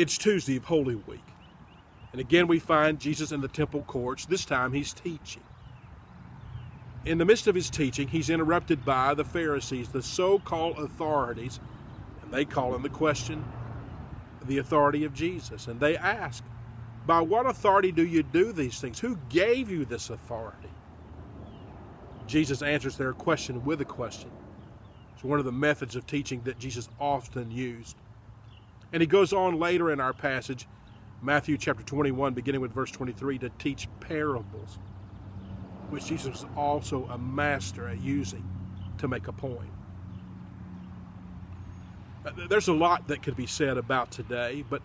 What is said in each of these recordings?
It's Tuesday of Holy Week. And again, we find Jesus in the temple courts. This time, he's teaching. In the midst of his teaching, he's interrupted by the Pharisees, the so-called authorities, and they call into question the authority of Jesus. And they ask, by what authority do you do these things? Who gave you this authority? Jesus answers their question with a question. It's one of the methods of teaching that Jesus often used. And he goes on later in our passage, Matthew chapter 21, beginning with verse 23, to teach parables, which Jesus was also a master at using to make a point. There's a lot that could be said about today, but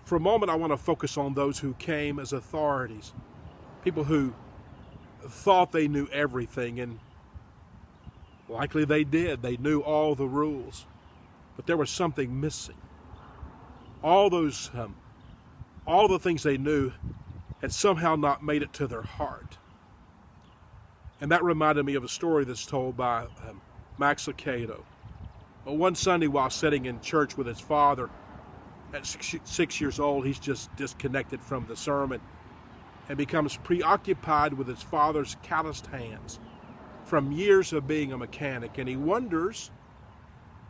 for a moment I want to focus on those who came as authorities, people who thought they knew everything, and likely they did. They knew all the rules, but there was something missing. All the things they knew had somehow not made it to their heart. And that reminded me of a story that's told by Max Lucado. One Sunday while sitting in church with his father, at 6 years old, he's just disconnected from the sermon and becomes preoccupied with his father's calloused hands from years of being a mechanic. And he wonders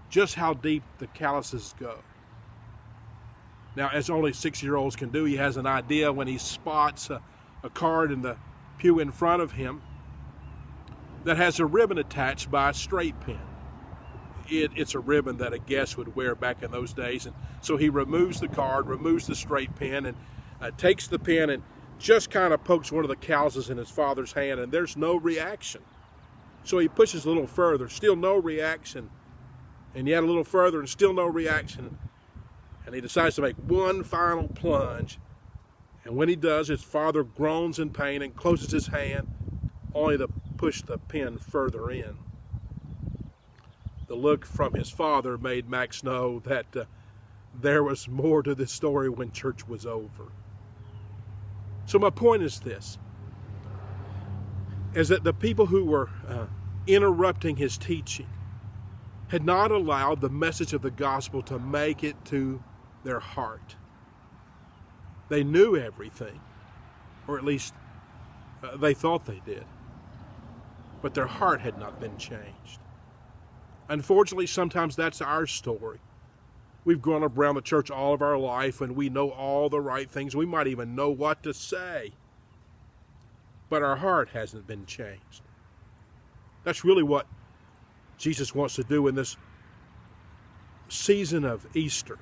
just how deep the calluses go. Now, as only 6-year-olds can do, he has an idea when he spots a card in the pew in front of him that has a ribbon attached by a straight pin. It's a ribbon that a guest would wear back in those days. And so he removes the card, removes the straight pin, and takes the pin and just kind of pokes one of the calluses in his father's hand, and there's no reaction. So he pushes a little further, still no reaction. And yet a little further, and still no reaction. And he decides to make one final plunge. And when he does, his father groans in pain and closes his hand, only to push the pin further in. The look from his father made Max know that there was more to this story when church was over. So my point is this, is that the people who were interrupting his teaching had not allowed the message of the gospel to make it to their heart. They knew everything, or at least they thought they did, but their heart had not been changed. Unfortunately, sometimes that's our story. We've grown up around the church all of our life, and we know all the right things. We might even know what to say, but our heart hasn't been changed. That's really what Jesus wants to do in this season of Easter,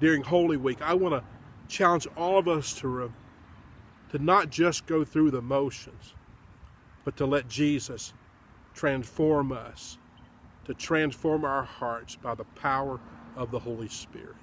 during Holy Week. I want to challenge all of us to not just go through the motions, but to let Jesus transform us, to transform our hearts by the power of the Holy Spirit.